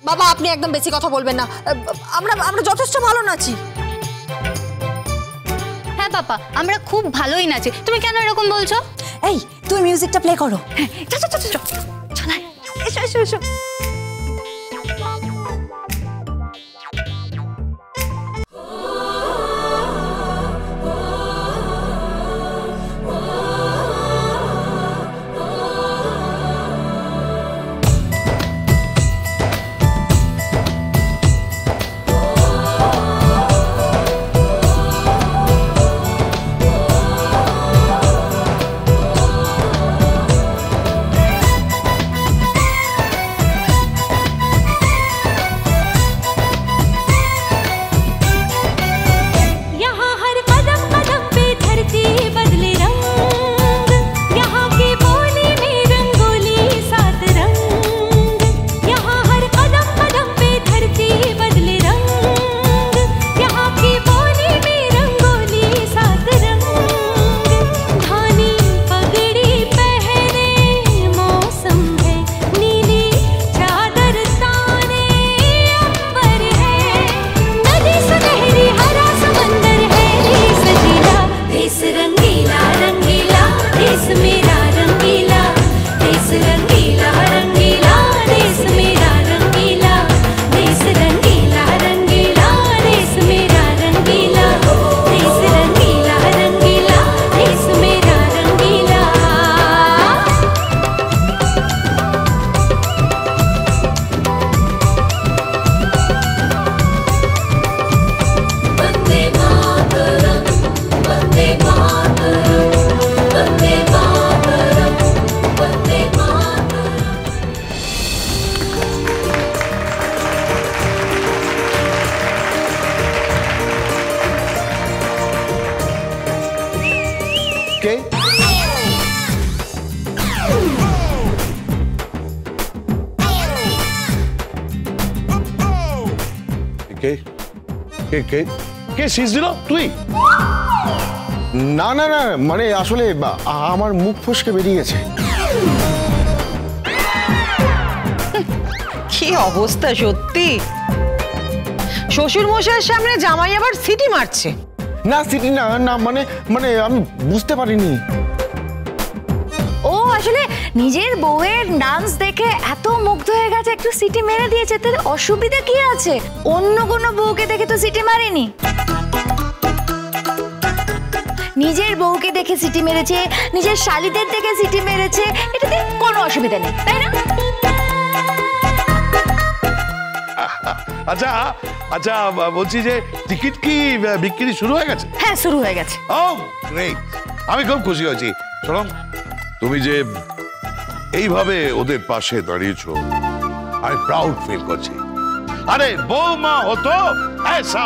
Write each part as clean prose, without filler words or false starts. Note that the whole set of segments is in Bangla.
বাবা আপনি একদম বেশি কথা বলবেন না, আমরা যথেষ্ট ভালো নাচি। হ্যাঁ পাপা, আমরা খুব ভালোই নাচি, তুমি কেন এরকম বলছো? এই তুমি মিউজিকটা প্লে করো। এসো। কে শীষ দিল? তুই? না না না, মানে আসলে আমার মুখ ফসকে বেরিয়ে গেছে। কি অবস্থা সত্যি, শ্বশুর মশাইয়ের সামনে জামাই আবার সিটি মারছে। না সিটি না, না মানে আমি বুঝতে পারিনি। ও আসলে নিজের বউয়ের ডান্স দেখে এত মুগ্ধ হয়ে গেছে, একটু সিটি মেরে দিয়েছে। তার অসুবিধা কি আছে? অন্য কোনো বউকে দেখে তো সিটি মারেনি, নিজের বউকে দেখে সিটি মেরেছে, নিজের শালিদের দেখে সিটি মেরেছে, এটাতে কোনো অসুবিধা নেই, তাই না? আচ্ছা আচ্ছা, বলছি যে টিকিট কি বিক্রি শুরু হয়ে গেছে? হ্যাঁ শুরু হয়ে গেছে। ও গ্রেট, আমি খুব খুশি হয়েছি। শোনো, তুমি যে এইভাবে ওদের পাশে দাঁড়িয়েছো, আমি প্রাউড ফিল করছি। আরে বৌমা হতো ऐसा।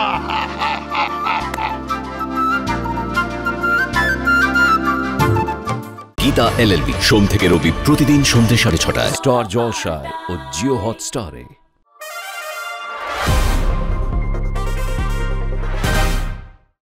গীতা LLB সোম থেকে রবি প্রতিদিন সন্ধ্যে 6:30টায় স্টার জলসায় ও জিও হটস্টারে।